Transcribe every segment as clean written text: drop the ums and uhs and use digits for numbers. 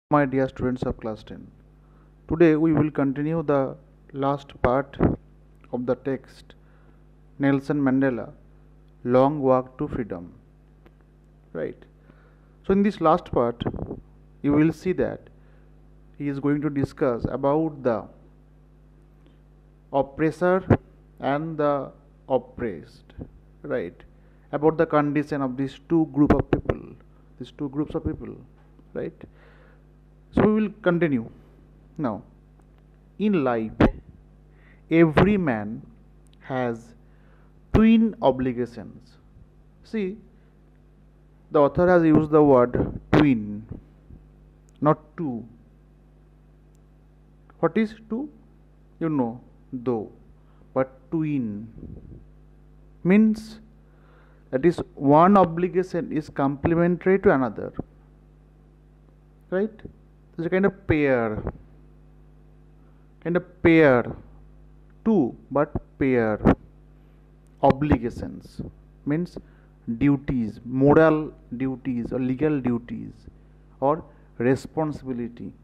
My dear students of class 10. Today we will continue the last part of the text Nelson Mandela Long Walk to Freedom. Right. So in this last part you will see that he is going to discuss about the oppressor and the oppressed. Right. About the condition of these two groups of people. Right. So we will continue. Now, in life, every man has twin obligations. See, the author has used the word twin, not two. What is two? You know, though. But twin means that is one obligation is complementary to another. Right? It's a kind of pair. Two, but pair. Obligations means duties, moral duties or legal duties, or responsibility,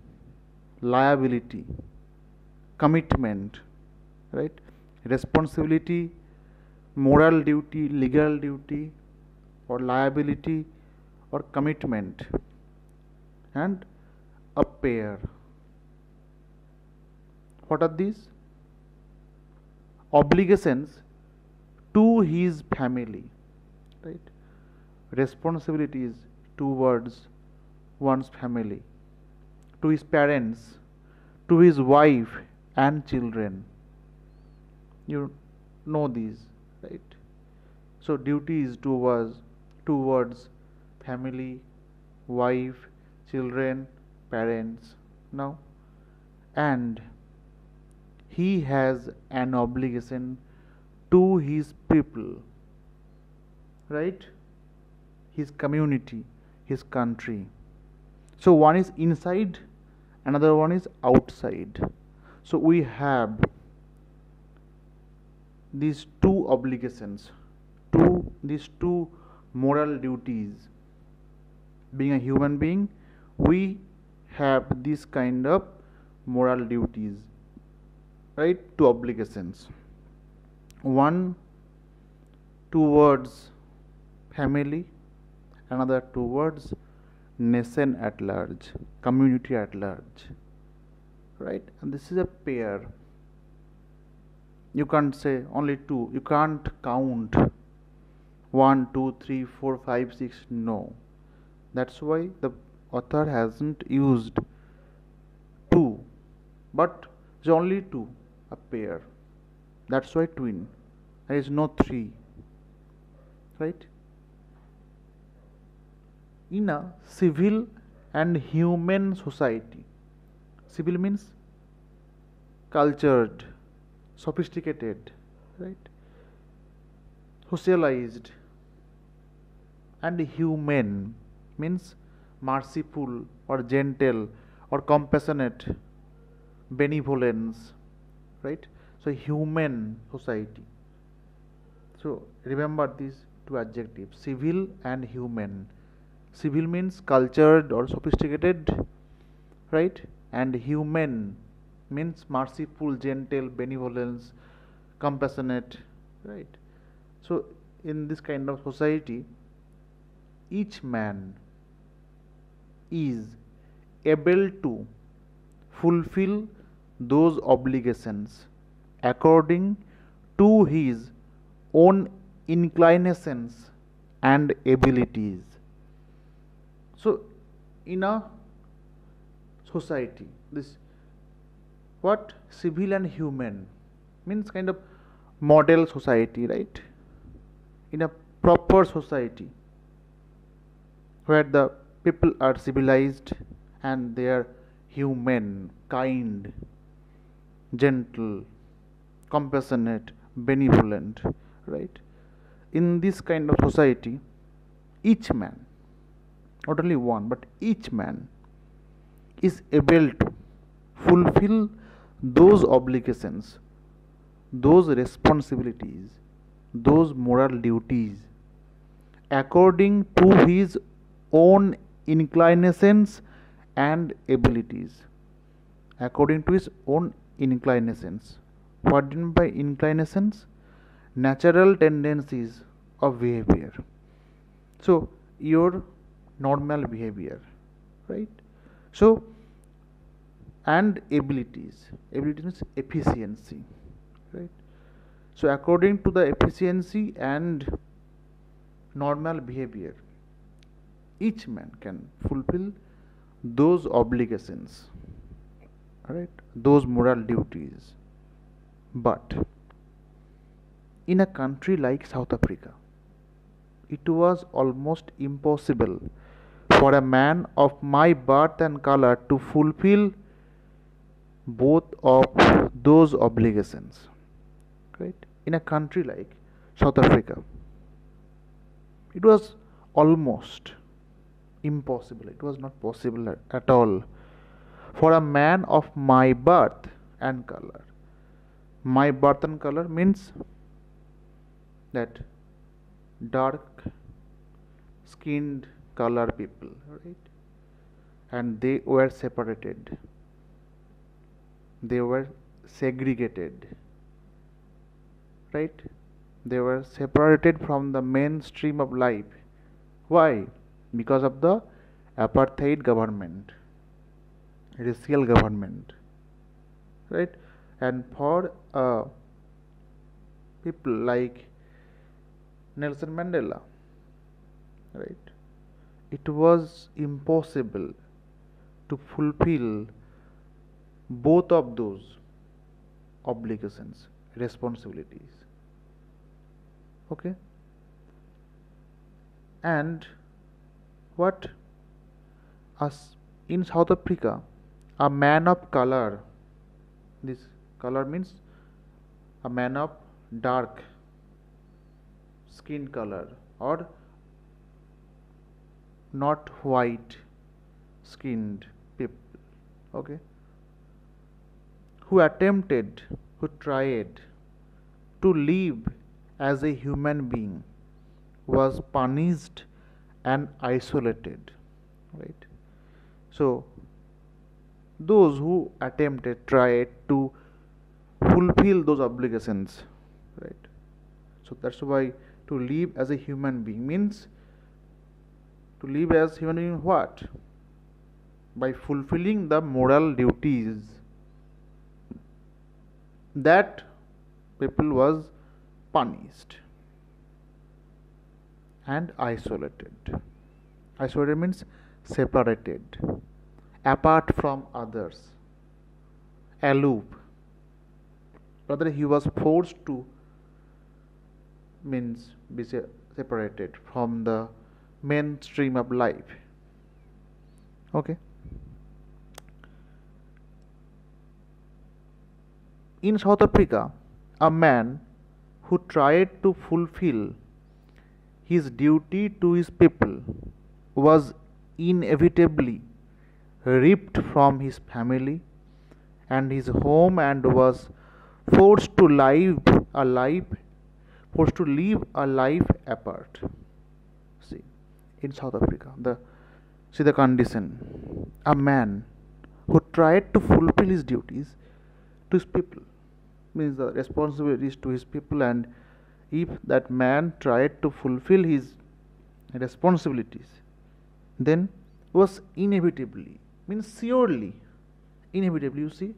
liability, commitment. Right? Responsibility, moral duty, legal duty, or liability, or commitment, and a pair. What are these? Obligations to his family, right? Responsibilities towards one's family, to his parents, to his wife and children. You know these, right? So duties towards family, wife, children, parents. Now, and he has an obligation to his people, right? His community, his country. So one is inside, another one is outside. So we have these two obligations, these two moral duties. Being a human being, we have this kind of moral duties, right? Two obligations. One towards family, another towards nation at large, community at large, right? And this is a pair. You can't say only two. You can't count 1, 2, 3, 4, 5, 6. No. That's why the author hasn't used two, but it's only two, a pair. That's why twin. There is no three, right? In a civil and human society, civil means cultured, sophisticated, right? Socialized, and human means merciful or gentle or compassionate, benevolence, right? So human society. So remember these two adjectives, civil and human. Civil means cultured or sophisticated, right? And human means merciful, gentle, benevolence, compassionate, right? So in this kind of society, each man is able to fulfill those obligations according to his own inclinations and abilities. So in a society, this what civil and human means kind of model society, right? In a proper society where the people are civilized and they are human, kind, gentle, compassionate, benevolent, right? In this kind of society, each man, not only one, but each man is able to fulfill those obligations, those responsibilities, those moral duties according to his own inclinations and abilities according to his own inclinations. What do you mean by inclinations? Natural tendencies of behavior. So, your normal behavior, right? So, and abilities. Ability means efficiency, right? So, according to the efficiency and normal behavior, each man can fulfill those obligations, right? Those moral duties. But in a country like South Africa, it was almost impossible for a man of my birth and color to fulfill both of those obligations, right? In a country like South Africa, it was almost impossible, it was not possible at all for a man of my birth and color. My birth and color means that dark skinned color people, right? And they were separated, they were segregated, right? They were separated from the mainstream of life. Why? Because of the apartheid government, racial government, right? And for people like Nelson Mandela, right, it was impossible to fulfill both of those obligations, responsibilities. Okay? And what us in South Africa, a man of color, this color means a man of dark skin color or not white skinned people, okay, who tried to live as a human being was punished and isolated, right? So those who tried to fulfill those obligations, right? So that's why to live as a human being means to live as human being what? By fulfilling the moral duties, that people was punished and isolated. Isolated means separated, apart from others, aloof. Rather, he was forced to means be separated from the mainstream of life. Okay. In South Africa, a man who tried to fulfill his duty to his people was inevitably ripped from his family and his home and was forced to live a life apart. See, in South Africa, the condition. A man who tried to fulfill his duties to his people means the responsibilities to his people, and if that man tried to fulfill his responsibilities, then was inevitably means surely, inevitably, you see,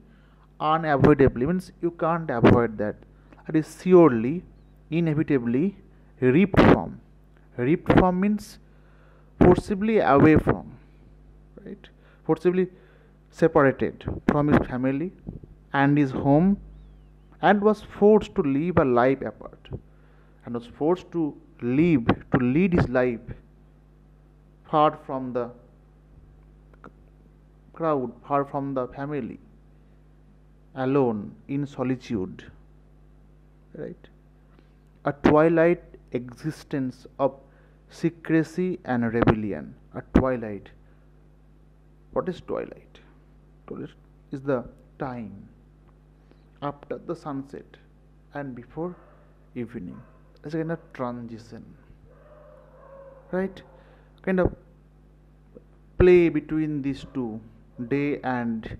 unavoidably means you can't avoid that. That is surely, inevitably ripped from. Ripped from means forcibly away from, right? Forcibly separated from his family and his home, and was forced to live a life apart, and was forced to lead his life far from the crowd, far from the family, alone in solitude, right? A twilight existence of secrecy and rebellion. A twilight. What is twilight? Twilight is the time after the sunset and before evening. It's a kind of transition, right? Kind of play between these two, day and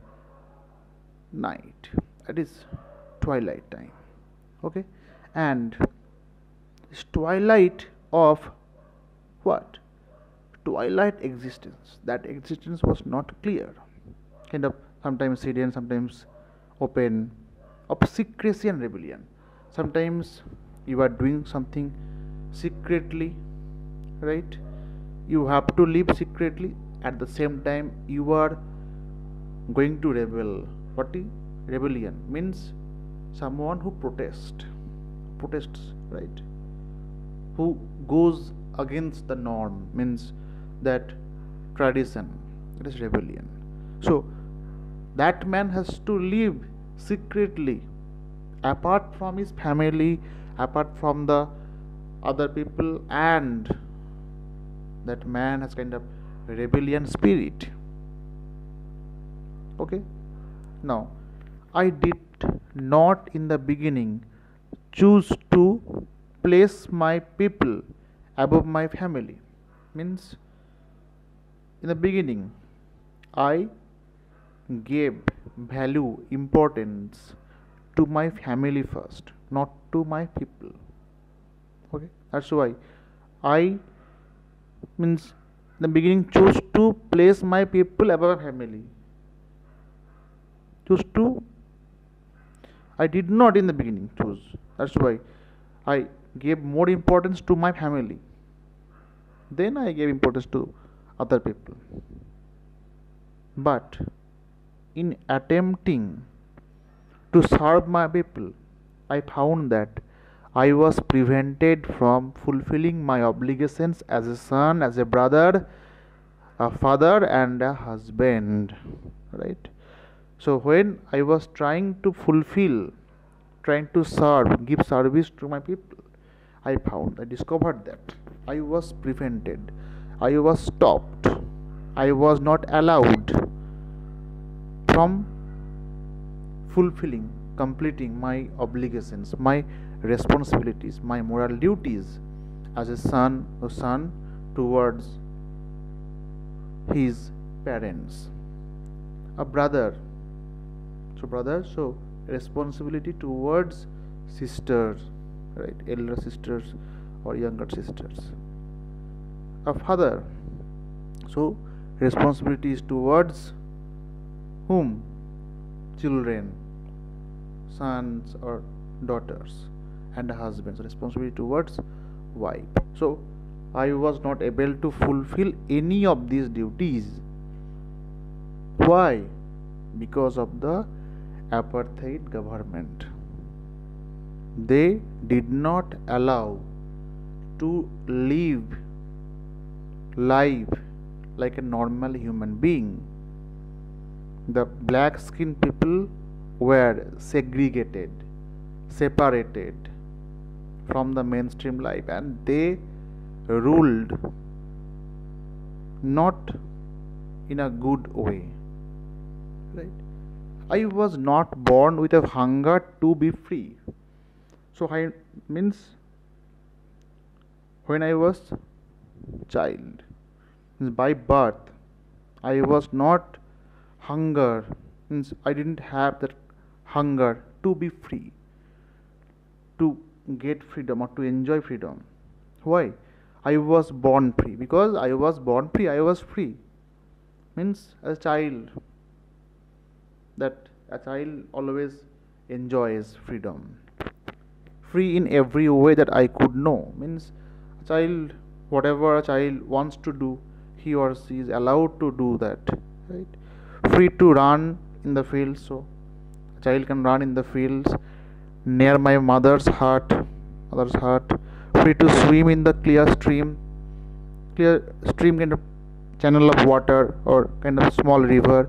night. That is twilight time. Okay, and this twilight of what? Twilight existence. That existence was not clear. Kind of sometimes hidden, sometimes open, of secrecy and rebellion. Sometimes you are doing something secretly, right? You have to live secretly. At the same time, you are going to rebel. What is rebellion? Means someone who protests, right? Who goes against the norm, means that tradition. It is rebellion. So that man has to live secretly, apart from his family, apart from the other people, and that man has kind of rebellion spirit. Okay, now I did not in the beginning choose to place my people above my family. Means in the beginning I gave value, importance to my family first, not to my people. Okay, that's why I, means in the beginning, choose to place my people above my family. I did not in the beginning choose. That's why I gave more importance to my family. Then I gave importance to other people. But in attempting to serve my people, I found that I was prevented from fulfilling my obligations as a son, as a brother, a father, and a husband. Right? So when I was trying to fulfill, trying to serve, give service to my people, I discovered that I was prevented, I was stopped, I was not allowed from fulfilling, completing my obligations, my responsibilities, my moral duties as a son towards his parents, a brother. So responsibility towards sisters, right? Elder sisters or younger sisters. A father. So responsibility is towards whom? Children, sons or daughters, and a husband. So responsibility towards wife. So I was not able to fulfill any of these duties. Why? Because of the apartheid government. They did not allow to live life like a normal human being. The black skinned people were segregated, separated from the mainstream life, and they ruled not in a good way. Right? I was not born with a hunger to be free. So I means when I was child, by birth, I was not hunger, means I didn't have that hunger to be free, to get freedom or to enjoy freedom. Why? I was born free. Because I was born free, I was free. Means as a child, that a child always enjoys freedom. Free in every way that I could know. Means a child, whatever a child wants to do, he or she is allowed to do that. Right? Free to run in the fields. So a child can run in the fields near my mother's hut. Free to swim in the clear stream kind of channel of water or kind of small river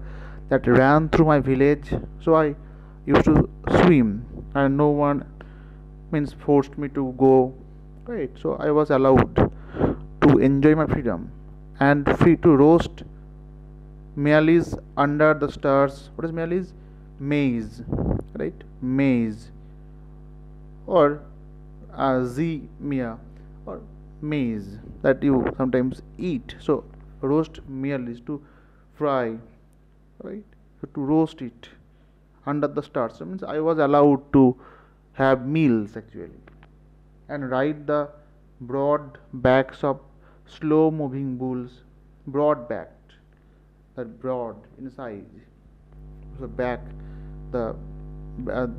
that ran through my village. So I used to swim, and no one means forced me to go. Right? So I was allowed to enjoy my freedom, and free to roast maize under the stars. What is maize? Maize, right? Maize, or zimia, or maize that you sometimes eat. So roast meal is to fry, right? So to roast it under the stars. So means I was allowed to have meals actually, and ride the broad backs of slow moving bulls, broad backed, that broad in size. So the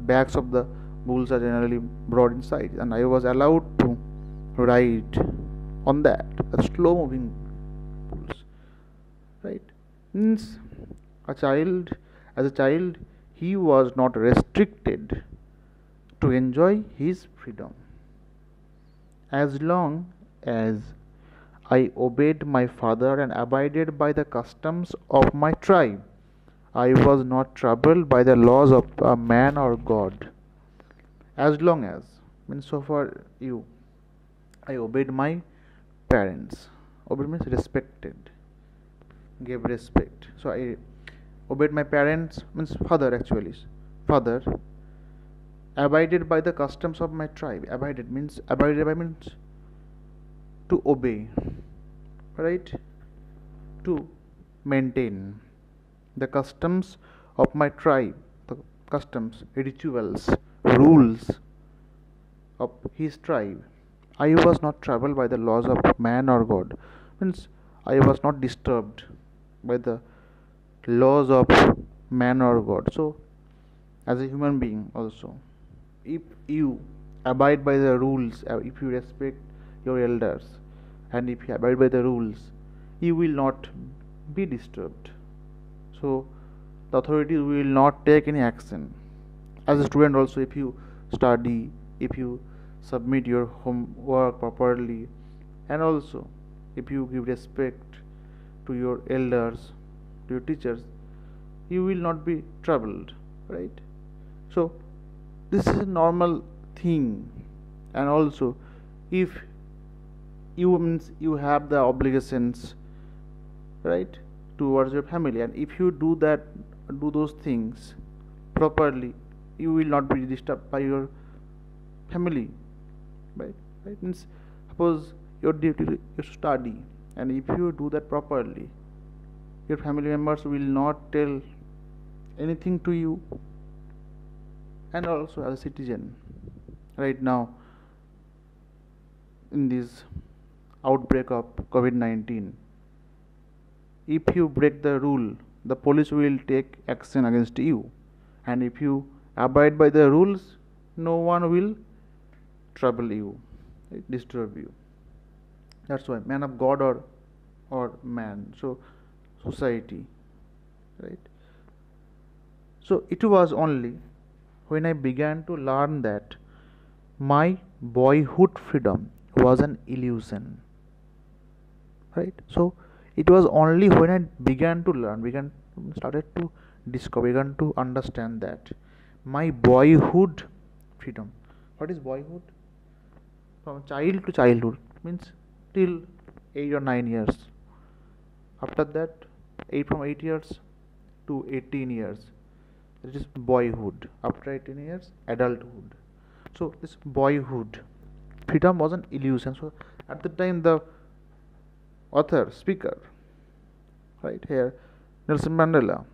backs of the bulls are generally broad in size, and I was allowed to ride on that, the slow moving bulls, right? Means a child, as a child, he was not restricted to enjoy his freedom. As long as I obeyed my father and abided by the customs of my tribe, I was not troubled by the laws of a man or God. As long as, means so far you, I obeyed my parents. Obeyed means respected, gave respect. So I obeyed my parents, means father actually. Father, abided by the customs of my tribe. Abided by means to obey, right? To maintain the customs of my tribe, the customs, rituals, rules of his tribe. I was not troubled by the laws of man or God. Means I was not disturbed by the laws of man or God. So, as a human being, also, if you abide by the rules, if you respect your elders, and if you abide by the rules, you will not be disturbed. So, the authorities will not take any action. As a student, also, if you study, if you submit your homework properly, and also if you give respect to your elders, to your teachers, you will not be troubled, right? So this is a normal thing. And also, if you means you have the obligations, right, towards your family, and if you do those things properly, you will not be disturbed by your family, right? Means suppose your duty is to study, and if you do that properly, your family members will not tell anything to you. And also, as a citizen, right now in this outbreak of COVID-19, if you break the rule, the police will take action against you, and if you abide by the rules, no one will trouble you, right, disturb you. That's why man of God or man, so society, right? So it was only when I began to learn that my boyhood freedom was an illusion, right? So it was only when I began to learn, started to discover, began to understand that my boyhood freedom. What is boyhood? From child to childhood, means till 8 or 9 years. After that, from 8 years to 18 years, it is boyhood. After 18 years, adulthood. So this boyhood freedom was an illusion. So at the time, the author, speaker, right here, Nelson Mandela,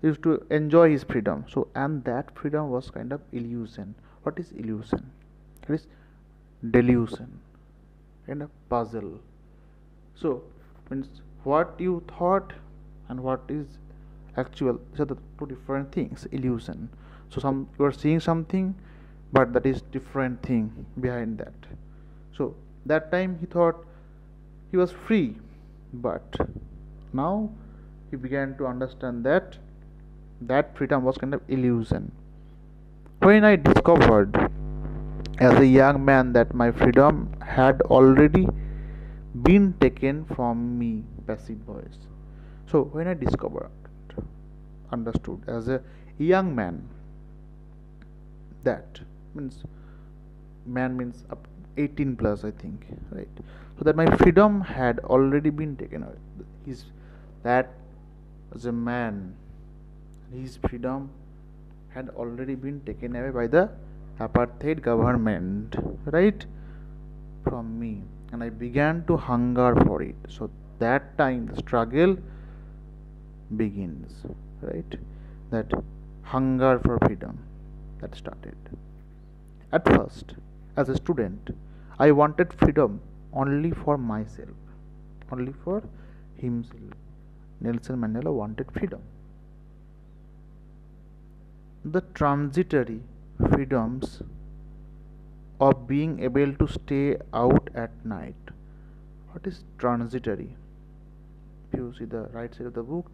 used to enjoy his freedom. So, and that freedom was kind of illusion. What is illusion? It is delusion, kind of puzzle. So means what you thought and what is actual, these are the two different things. Illusion. So you are seeing something, but that is different thing behind that. So that time he thought he was free, but now he began to understand that freedom was kind of illusion. When I discovered as a young man that my freedom had already been taken from me, passive voice. So when I understood as a young man, that means man means up 18 plus, I think, right? So that my freedom had already been taken away. That as a man, his freedom had already been taken away by the apartheid government, right, from me. and I began to hunger for it. So that time the struggle begins, right? That hunger for freedom that started. At first, as a student, I wanted freedom only for myself, only for himself. Nelson Mandela wanted freedom. The transitory freedoms of being able to stay out at night. What is transitory? If you see the right side of the book,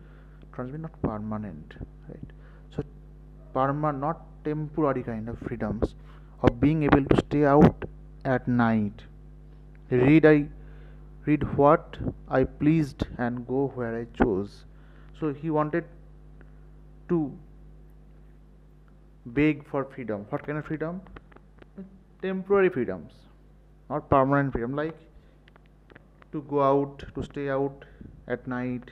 transitory, not permanent, right? So, permanent, not temporary kind of freedoms of being able to stay out at night. I read what I pleased and go where I chose. So he wanted to beg for freedom. What kind of freedom? Temporary freedoms, not permanent freedom, like to go out, to stay out at night,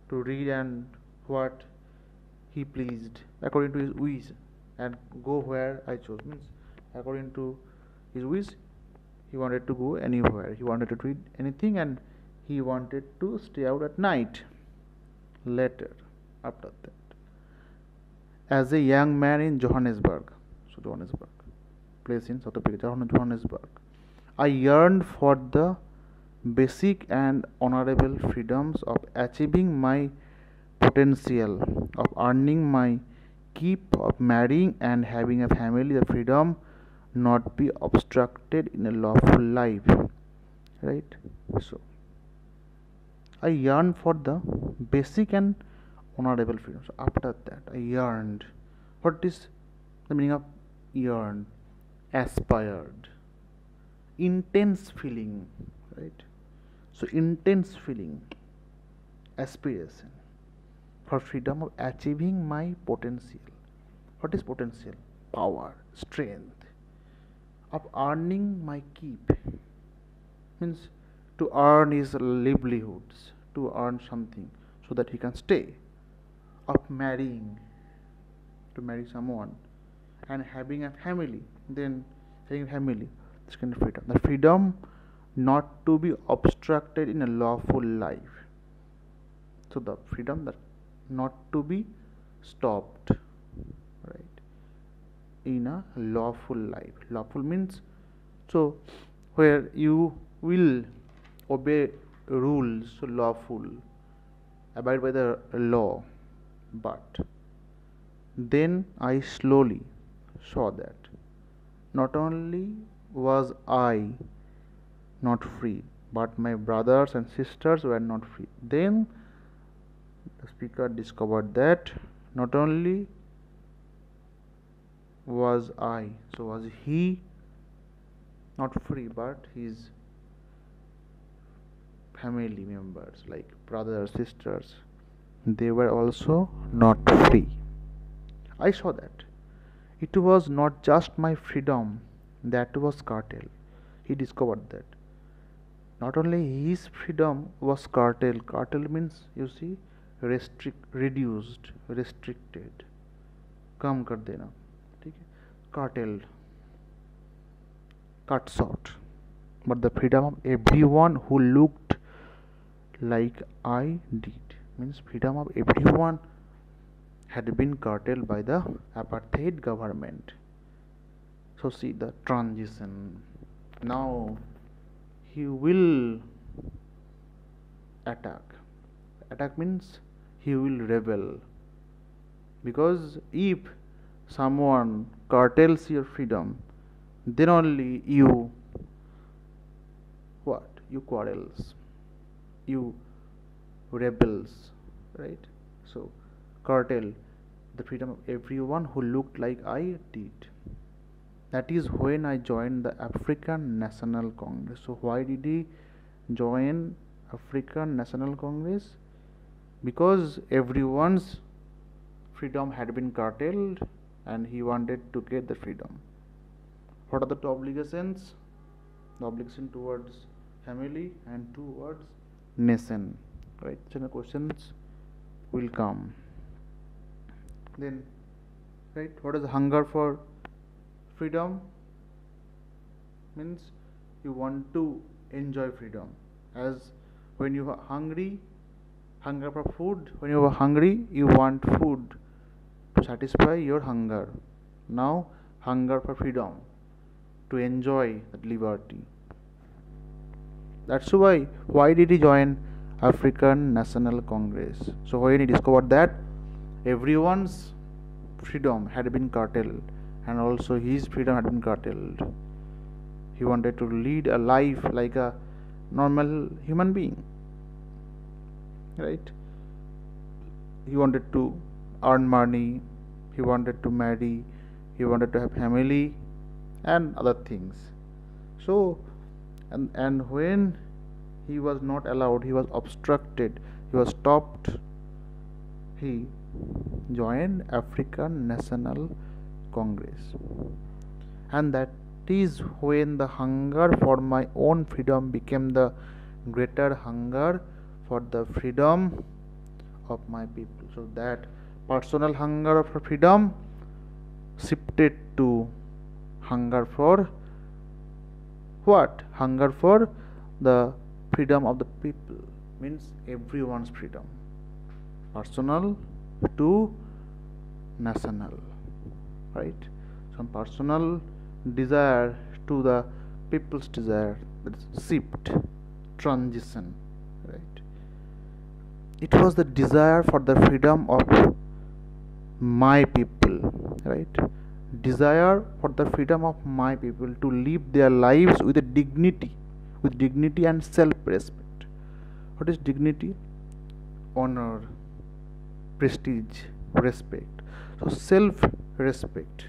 to read and what he pleased according to his wish, and go where I chose. Means according to his wish, he wanted to go anywhere, he wanted to read anything, and he wanted to stay out at night. Later, after that, as a young man in Johannesburg, so Johannesburg, place in South Africa, Johannesburg, I yearned for the basic and honorable freedoms of achieving my potential, of earning my keep, of marrying and having a family, the freedom not be obstructed in a lawful life, right? So I yearned for the basic and honorable freedoms. After that, I yearned. What is the meaning of yearned? Aspired, intense feeling, right? So intense feeling, aspiration for freedom of achieving my potential. What is potential? Power, strength. Of earning my keep, means to earn his livelihoods, to earn something so that he can stay. Of marrying, to marry someone, and having a family, then having a family, this kind of freedom. The freedom not to be obstructed in a lawful life. So the freedom that not to be stopped, right, in a lawful life. Lawful means, so where you will obey rules, so lawful, abide by the law. But then I slowly saw that not only was I not free, but my brothers and sisters were not free. Then the speaker discovered that not only was I, so was he not free, but his family members, like brothers, sisters, they were also not free. I saw that it was not just my freedom that was curtailed. He discovered that not only his freedom was curtailed. Curtailed means, you see, reduced, restricted, कम कर देना, ठीक है, curtailed, cut short, but the freedom of everyone who looked like I did, means freedom of everyone had been curtailed by the apartheid government. So see the transition. Now he will attack. Attack means he will rebel, because if someone curtails your freedom, then only you what? You quarrels, you rebels, right? So curtail the freedom of everyone who looked like I did. That is when I joined the African National Congress. So why did he join African National Congress? Because everyone's freedom had been curtailed and he wanted to get the freedom. What are the two obligations? The obligation towards family and towards nation, right? So the questions will come. Then, right, what is the hunger for freedom? Means you want to enjoy freedom. As when you are hungry, hunger for food, when you are hungry, you want food to satisfy your hunger. Now, hunger for freedom, to enjoy that liberty. That's why did he join African National Congress? So when he discovered that everyone's freedom had been curtailed and also his freedom had been curtailed, he wanted to lead a life like a normal human being, right? He wanted to earn money, he wanted to marry, he wanted to have family and other things. So and when he was not allowed, he was obstructed, he was stopped, he joined African National Congress. And that is when the hunger for my own freedom became the greater hunger for the freedom of my people. So that personal hunger for freedom shifted to hunger for what? Hunger for the freedom of the people, means everyone's freedom. Personal to national, right? Some personal desire to the people's desire, that's shift, transition, right? It was the desire for the freedom of my people, right? Desire for the freedom of my people to live their lives with a dignity and self-respect. What is dignity? Honor, prestige, respect. So self-respect,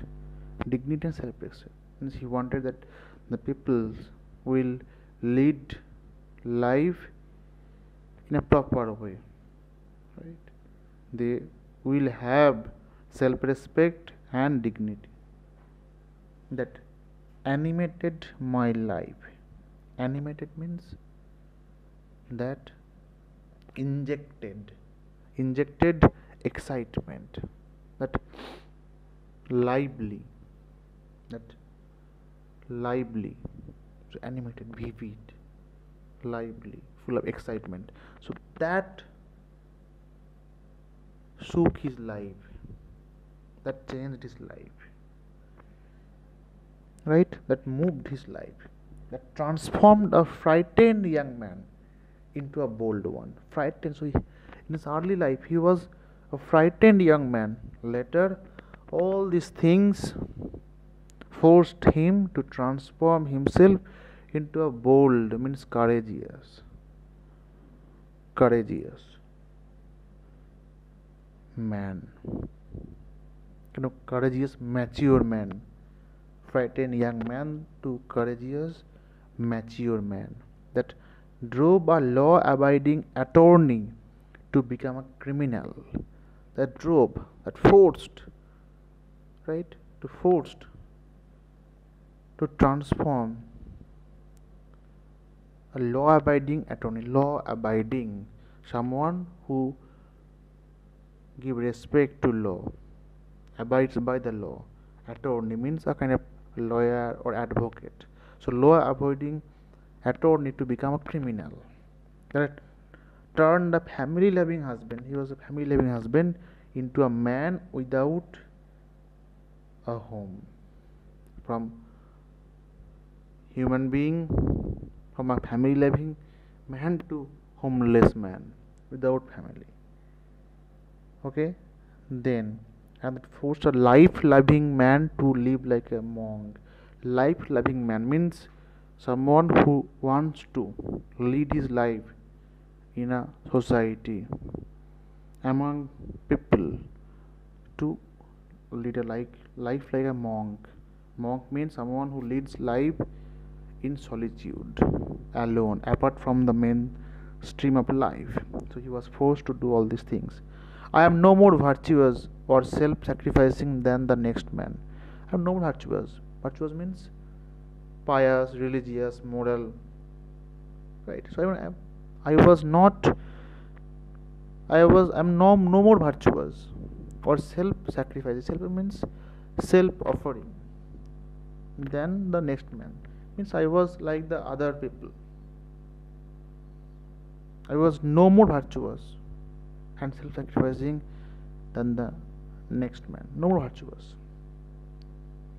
dignity and self-respect means he wanted that the people will lead life in a proper way, right? They will have self-respect and dignity. That animated my life. Animated means that injected excitement, that lively, so animated, vivid, lively, full of excitement. So that shook his life, that changed his life, right? That moved his life, that transformed a frightened young man into a bold one. Frightened. So in his early life he was a frightened young man. Later all these things forced him to transform himself into a bold, means courageous man. Courageous, mature man. Frightened young man to courageous, mature man. That drove a law abiding attorney to become a criminal. That forced, right? To transform a law abiding attorney. Someone who give respect to law, abides by the law. Attorney means a kind of lawyer or advocate. So law abiding attorney to become a criminal. That turned a family loving husband. He was a family loving husband into a man without a home. From human being, from a family loving man to homeless man without family. Okay, then and it forced a life loving man to live like a monk. Life loving man means someone who wants to lead his life in a society among people, to lead a life like a monk. Monk means someone who leads life in solitude, alone, apart from the main stream of life. So he was forced to do all these things. I am no more virtuous or self-sacrificing than the next man. I am no more virtuous. Virtuous means pious, religious, moral, right? So I was not. I'm no more virtuous or self-sacrificing. Self means self-offering than the next man. Means I was like the other people. I was no more virtuous and self-sacrificing than the next man, no more virtuous.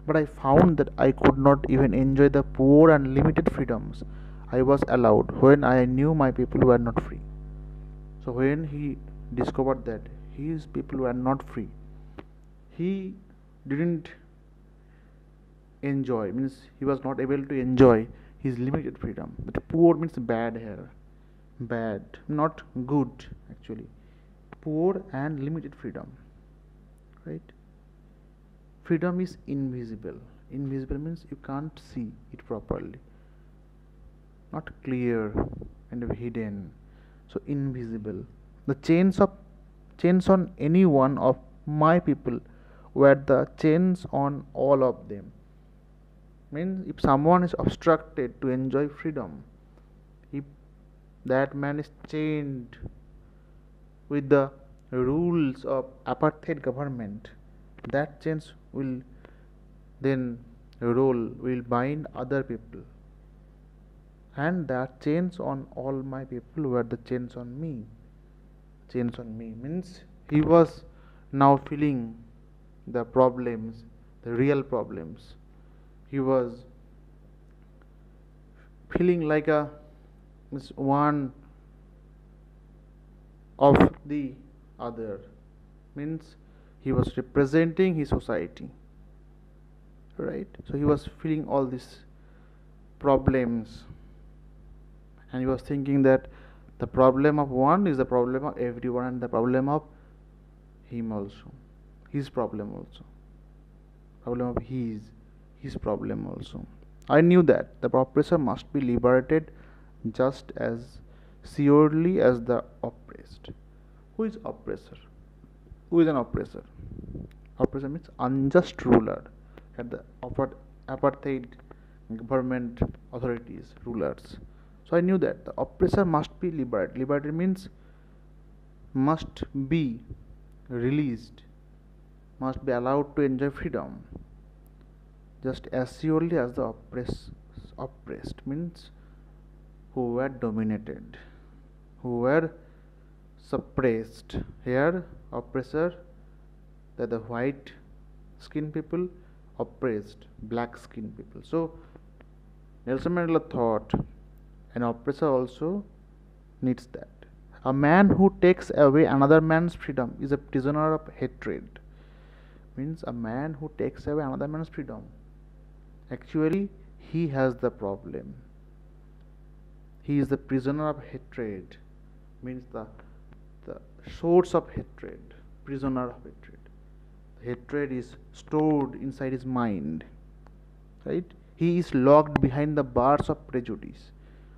But I found that I could not even enjoy the poor and limited freedoms I was allowed when I knew my people were not free. So when he discovered that his people were not free, he didn't enjoy, means he was not able to enjoy his limited freedom. But poor means bad here, bad, not good actually. Poor and limited freedom, right? Freedom is invisible. Invisible means you can't see it properly, not clear, kind of hidden. So invisible. The chains on any one of my people were the chains on all of them. Means if someone is obstructed to enjoy freedom, if that man is chained with the rules of apartheid government, that chains will then will bind other people, and that chains on all my people were the chains on me. Chains on me means he was now feeling the problems, the real problems. He was feeling like a one of the other, means he was representing his society, right? So he was feeling all these problems, and he was thinking that the problem of one is the problem of everyone, and the problem of him also, his problem also, problem of his problem also. I knew that the oppressor must be liberated just as surely as the oppressed. Who is oppressor? Who is an oppressor? Oppressor means unjust ruler at the apartheid government authorities, rulers. So I knew that the oppressor must be liberated. Liberated means must be released, must be allowed to enjoy freedom, just as surely as the oppressed means who were dominated, who were suppressed. Here, oppressor, that the white skinned people oppressed black skinned people. So Nelson Mandela thought an oppressor also needs that. A man who takes away another man's freedom is a prisoner of hatred. Means a man who takes away another man's freedom, actually he has the problem. He is the prisoner of hatred, means the source of hatred, prisoner of hatred. Hatred is stored inside his mind, right? He is locked behind the bars of prejudice.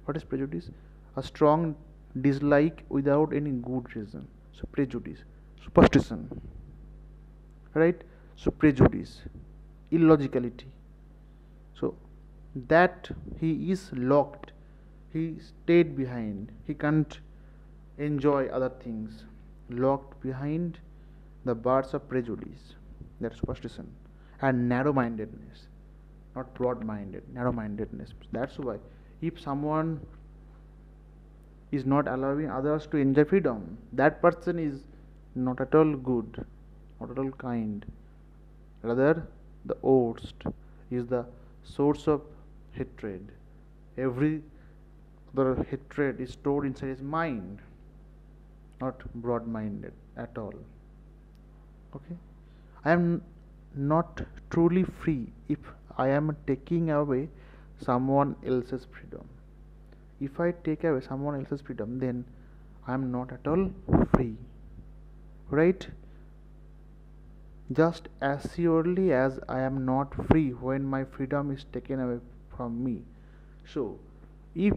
What is prejudice? A strong dislike without any good reason. So prejudice, superstition, right? So prejudice, illogicality. So that he is locked, he stayed behind, he can't enjoy other things, locked behind the bars of prejudice, that's superstition, and narrow-mindedness, not broad-minded, narrow-mindedness. That's why if someone is not allowing others to enjoy freedom, that person is not at all good, not at all kind, rather the worst, is the source of hatred. Every other hatred is stored inside his mind, not broad-minded at all. Okay, I am not truly free if I am taking away someone else's freedom. If I take away someone else's freedom, then I am not at all free, right? Just as surely as I am not free when my freedom is taken away from me. So if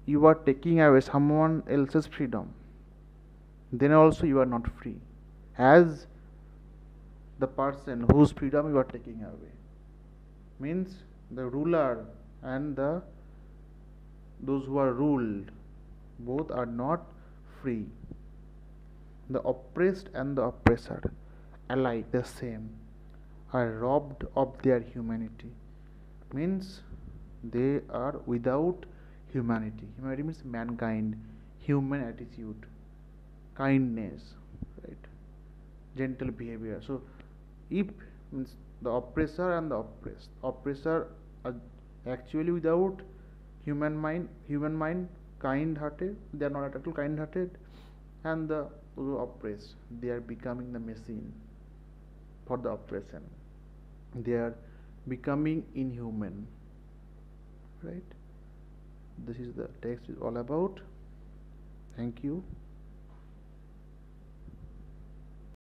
you are taking away someone else's freedom, then also you are not free, as the person whose freedom you are taking away, means the ruler and those who are ruled, both are not free. The oppressed and the oppressor, alike the same, are robbed of their humanity, means they are without humanity. Humanity means mankind, human attitude, kindness, right? Gentle behavior. So, if means the oppressor and the oppressor are actually without human mind, kind-hearted. They are not at all kind-hearted, and the oppressed, they are becoming the machine for the oppression. They are becoming inhuman, right? This is the text is all about. Thank you.